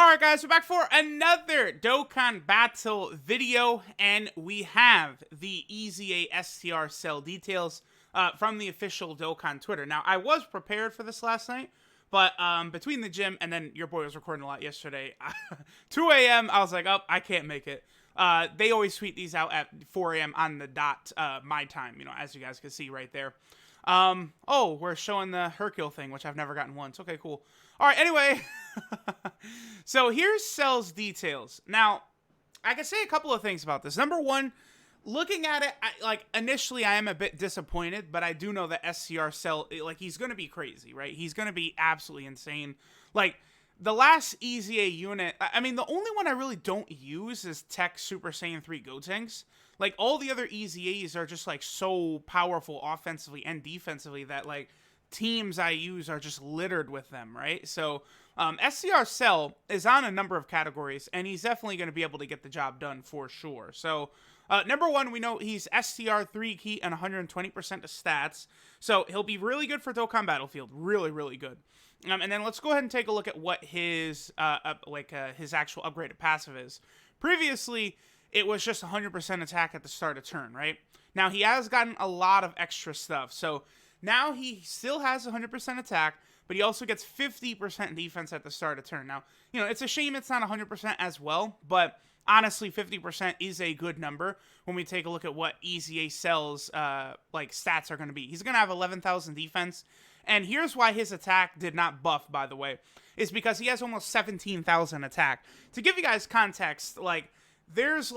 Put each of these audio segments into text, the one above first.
Alright guys, we're back for another Dokkan battle video, and we have the EZA STR cell details from the official Dokkan Twitter. Now, I was prepared for this last night, but between the gym and then your boy was recording a lot yesterday, 2 a.m., I was like, oh, I can't make it. They always tweet these out at 4 a.m. on the dot, my time, you know, as you guys can see right there. Oh, we're showing the Hercule thing, which I've never gotten once. Okay, cool. All right, anyway. So here's Cell's details. Now, I can say a couple of things about this. Number one, looking at it, initially I am a bit disappointed, but I do know that STR Cell, he's going to be crazy, right? He's going to be absolutely insane. Like, the last EZA unit, I mean, the only one I really don't use is Tech Super Saiyan 3 Gotenks. Like, all the other EZAs are just, so powerful offensively and defensively that, teams I use are just littered with them, right? So, STR Cell is on a number of categories, and he's definitely going to be able to get the job done for sure. So, number one, we know he's STR 3 key and 120% of stats. So, he'll be really good for Dokkan Battlefield. Really, really good. And then let's go ahead and take a look at what his actual upgraded passive is. Previously, it was just 100% attack at the start of turn, right? Now, he has gotten a lot of extra stuff. So, now he still has 100% attack, but he also gets 50% defense at the start of turn. Now, you know, it's a shame it's not 100% as well, but honestly, 50% is a good number when we take a look at what EZA Cell's stats are going to be. He's going to have 11,000 defense, and here's why his attack did not buff, by the way, is because he has almost 17,000 attack. To give you guys context, there's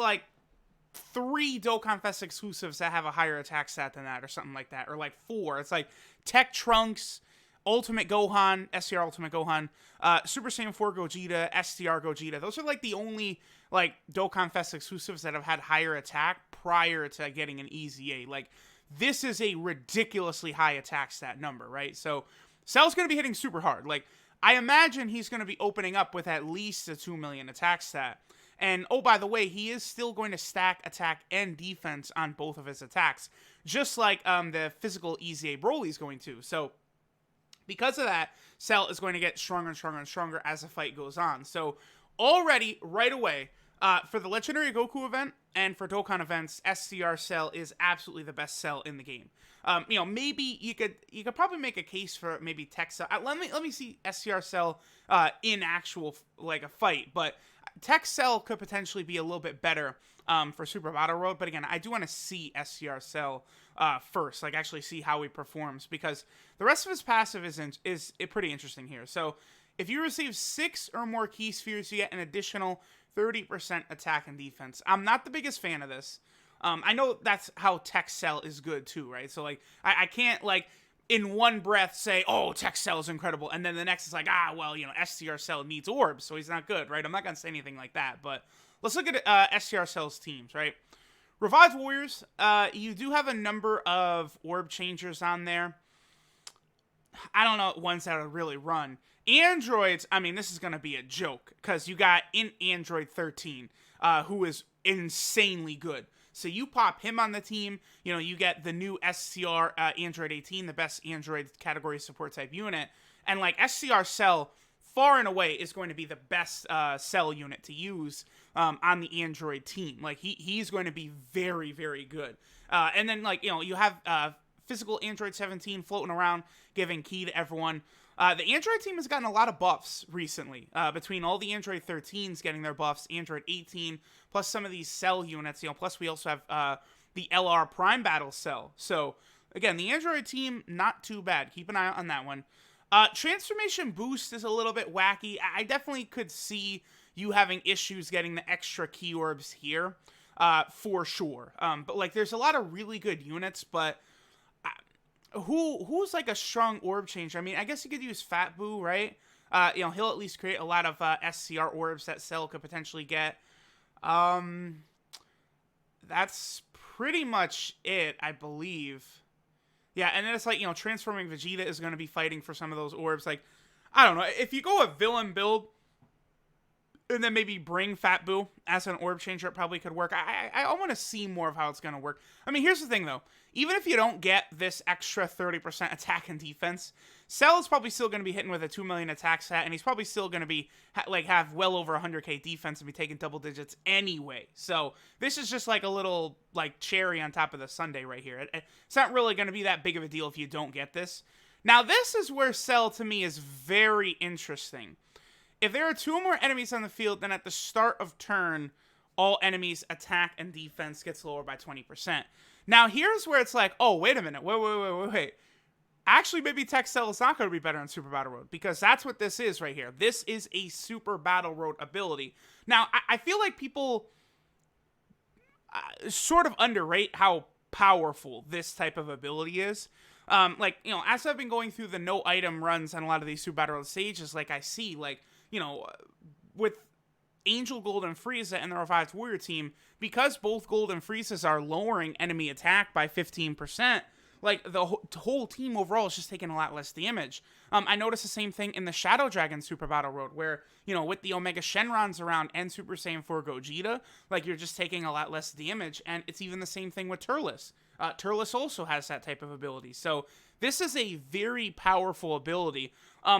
3 Dokkan Fest exclusives that have a higher attack stat than that, or something like that, or 4. It's Tech Trunks, Ultimate Gohan, STR Ultimate Gohan, Super Saiyan 4 Gogeta, STR Gogeta. Those are the only Dokkan Fest exclusives that have had higher attack prior to getting an EZA. This is a ridiculously high attack stat number, right? So Cell's going to be hitting super hard. I imagine he's going to be opening up with at least a 2 million attack stat. And, oh, by the way, he is still going to stack attack and defense on both of his attacks, just like the physical EZA Broly is going to. So, because of that, Cell is going to get stronger and stronger and stronger as the fight goes on. So, already, right away, for the Legendary Goku event and for Dokkan events, STR Cell is absolutely the best Cell in the game. You know, maybe you could probably make a case for maybe Tech Cell. Let me see STR Cell in actual a fight, but Tech Cell could potentially be a little bit better for Super Battle Road, but again, I do want to see STR Cell first, actually see how he performs, because the rest of his passive is pretty interesting here. So, if you receive 6 or more key spheres, you get an additional 30% attack and defense. I'm not the biggest fan of this. I know that's how Tech Cell is good too, right? So, I can't, in one breath say, oh, Tech Cell is incredible, and then the next is well, you know, STR Cell needs orbs, so he's not good, right? I'm not going to say anything like that, but let's look at STR Cell's teams, right? Revived Warriors, you do have a number of orb changers on there. I don't know ones that would really run. Androids, I mean, this is going to be a joke, because you got in Android 13, who is insanely good. So you pop him on the team, you know, you get the new STR Android 18, the best Android category support type unit. And STR Cell, far and away, is going to be the best Cell unit to use on the Android team. He's going to be very, very good. And then, you know, you have physical Android 17 floating around, giving key to everyone. The Android team has gotten a lot of buffs recently, between all the Android 13s getting their buffs, Android 18, plus some of these Cell units, you know, plus we also have the LR Prime Battle Cell. So, again, the Android team, not too bad. Keep an eye out on that one. Transformation Boost is a little bit wacky. I definitely could see you having issues getting the extra key orbs here, for sure. But, there's a lot of really good units, but who's a strong orb changer? I mean, I guess you could use Fat Boo, right? You know, he'll at least create a lot of SCR orbs that Cell could potentially get. That's pretty much it, I believe. Yeah, and then it's you know, transforming Vegeta is going to be fighting for some of those orbs. I don't know. If you go a villain build, And then maybe bring Fat Boo as an orb changer. It probably could work. I want to see more of how it's going to work. I mean, here's the thing, though. Even if you don't get this extra 30% attack and defense, Cell is probably still going to be hitting with a 2 million attack stat, and he's probably still going to be, have well over 100k defense and be taking double digits anyway. So this is just like a little, cherry on top of the sundae right here. It's not really going to be that big of a deal if you don't get this. Now, this is where Cell, to me, is very interesting. If there are 2 or more enemies on the field, then at the start of turn, all enemies' attack and defense gets lower by 20%. Now, here's where it's like, oh, wait a minute. Wait. Actually, maybe Tech Cell is not going to be better on Super Battle Road, because that's what this is right here. This is a Super Battle Road ability. Now, I feel like people sort of underrate how powerful this type of ability is. As I've been going through the no item runs on a lot of these Super Battle Road stages, I see, with Angel Gold and Frieza and the Revived Warrior team, because both Gold and Friezas are lowering enemy attack by 15%, the whole team overall is just taking a lot less damage. I noticed the same thing in the Shadow Dragon Super Battle Road, where, with the Omega Shenrons around and Super Saiyan 4 Gogeta, you're just taking a lot less damage, and it's even the same thing with Turles. Turles also has that type of ability, so this is a very powerful ability.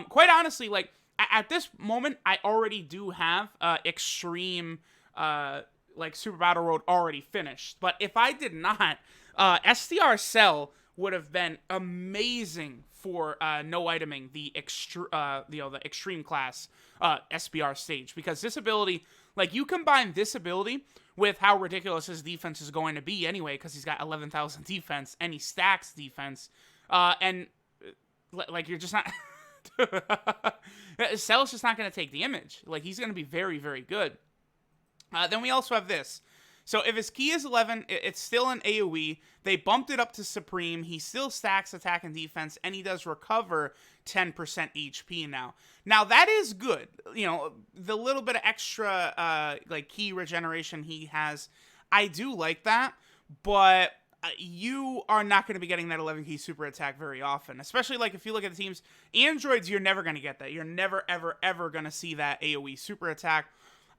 Quite honestly, at this moment, I already do have Extreme, Super Battle Road already finished. But if I did not, STR Cell would have been amazing for no iteming the Extreme class SBR stage. Because this ability, you combine this ability with how ridiculous his defense is going to be anyway, because he's got 11,000 defense, and he stacks defense. You're just not... Cell's just not going to take damage. He's going to be very, very good. Then we also have this. So if his key is 11, it's still an AoE. They bumped it up to Supreme. He still stacks attack and defense, and he does recover 10% HP now. Now, that is good. The little bit of extra, key regeneration he has, I do like that, but... you are not going to be getting that 11 key super attack very often, especially if you look at the teams. Androids, you're never going to get that. You're never, ever, ever going to see that AoE super attack.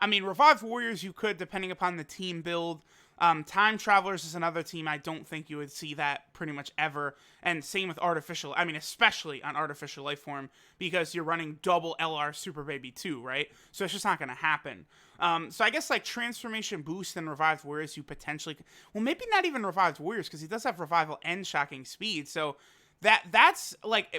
I mean, Revived Warriors, you could, depending upon the team build. Time Travelers is another team I don't think you would see that pretty much ever. And same with Artificial. I mean, especially on Artificial Life Form, because you're running double LR Super Baby 2, right? So it's just not going to happen. So I guess Transformation Boost and Revived Warriors, you potentially... Well, maybe not even Revived Warriors, because he does have Revival and Shocking Speed. So that's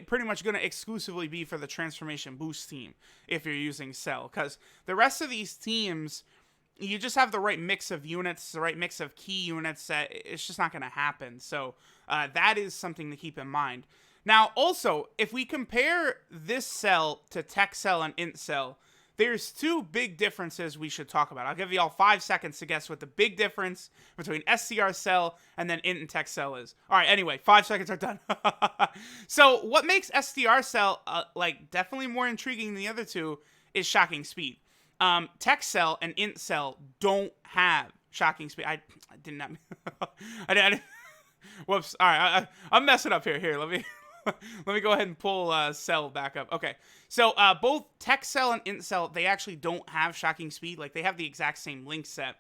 pretty much going to exclusively be for the Transformation Boost team if you're using Cell. Because the rest of these teams... You just have the right mix of units, the right mix of key units, that it's just not going to happen. So that is something to keep in mind. Now, also, if we compare this Cell to Tech Cell and Int Cell, there's 2 big differences we should talk about. I'll give you all 5 seconds to guess what the big difference between STR Cell and then Int and Tech Cell is. All right, anyway, 5 seconds are done. So what makes STR Cell definitely more intriguing than the other 2 is Shocking Speed. Tech Cell and Int Cell don't have Shocking Speed. I did not. I didn't. Whoops. All right. I'm messing up here. Here, let me go ahead and pull Cell back up. Okay. So both Tech Cell and Int Cell, they actually don't have Shocking Speed. They have the exact same link set.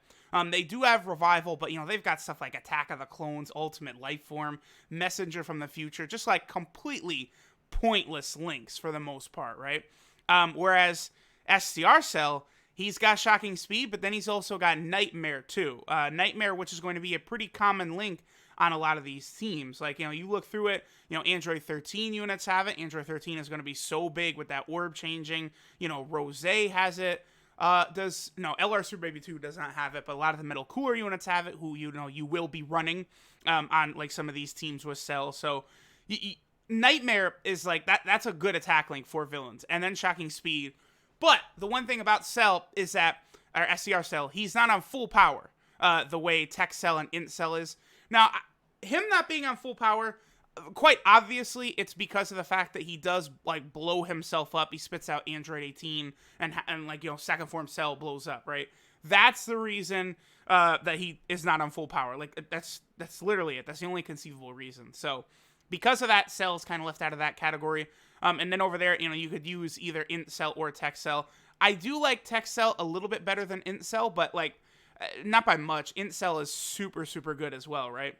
They do have Revival, but they've got stuff like Attack of the Clones, Ultimate Life Form, Messenger from the Future, just completely pointless links for the most part, right? Whereas STR Cell, he's got Shocking Speed, but then he's also got Nightmare too. Nightmare, which is going to be a pretty common link on a lot of these teams. You look through it, Android 13 units have it. Android 13 is going to be so big with that orb changing. Rose has it. LR Super Baby 2 does not have it, but a lot of the Metal Cooler units have it, who, you will be running on, some of these teams with Cell. So, Nightmare is, that's a good attack link for villains. And then Shocking Speed. But the one thing about Cell is that, or STR Cell, he's not on full power, the way Tech Cell and Int Cell is. Now, him not being on full power, quite obviously, it's because of the fact that he does, blow himself up. He spits out Android 18, and second form Cell blows up, right? That's the reason that he is not on full power. That's literally it. That's the only conceivable reason. So, because of that, Cell's kind of left out of that category. And then over there, you could use either Int Cell or Tech Cell. I do like Tech Cell a little bit better than Int Cell, but like not by much. Int Cell is super, super good as well, right?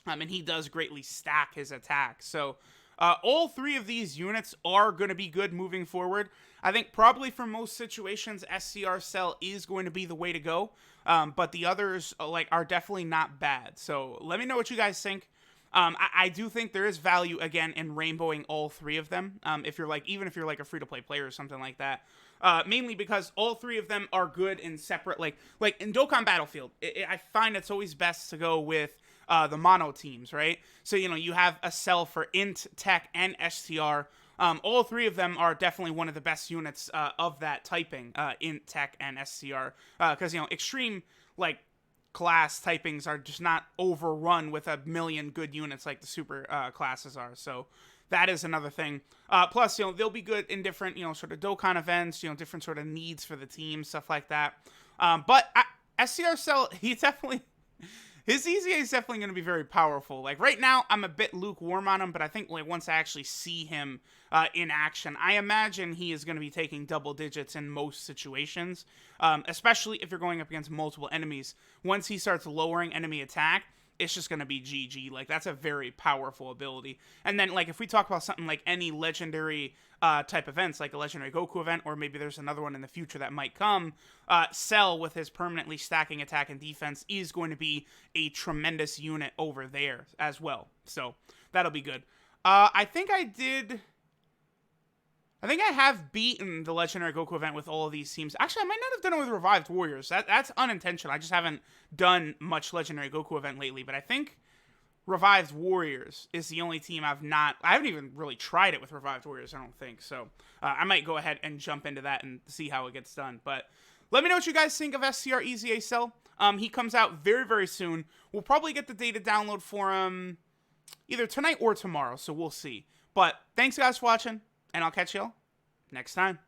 And he does greatly stack his attack. So all three of these units are going to be good moving forward. I think probably for most situations, STR Cell is going to be the way to go. But the others are definitely not bad. So let me know what you guys think. I do think there is value again in rainbowing all three of them. If you're even if you're like a free-to-play player or something like that. Mainly because all three of them are good in separate, like in Dokkan Battlefield. I find it's always best to go with the mono teams, right? So, you have a cell for Int, Tech, and STR. All three of them are definitely one of the best units of that typing, Int, Tech, and STR. Because, extreme, class typings are just not overrun with a million good units like the super classes are. So that is another thing. Plus, they'll be good in different, sort of Dokkan events, different sort of needs for the team, stuff like that. But STR Cell, his EZA is definitely going to be very powerful. Like, right now, I'm a bit lukewarm on him, but I think, once I actually see him in action, I imagine he is going to be taking double digits in most situations, especially if you're going up against multiple enemies. Once he starts lowering enemy attack, it's just going to be GG. That's a very powerful ability. And then, if we talk about something like any legendary type events, like a legendary Goku event, or maybe there's another one in the future that might come, Cell, with his permanently stacking attack and defense, is going to be a tremendous unit over there as well. So that'll be good. I think I have beaten the Legendary Goku event with all of these teams. Actually, I might not have done it with Revived Warriors. That's unintentional. I just haven't done much Legendary Goku event lately. But I think Revived Warriors is the only team I haven't even really tried it with Revived Warriors, I don't think. So I might go ahead and jump into that and see how it gets done. But let me know what you guys think of STR EZA Cell. He comes out very, very soon. We'll probably get the data download for him either tonight or tomorrow. So we'll see. But thanks, guys, for watching. And I'll catch y'all next time.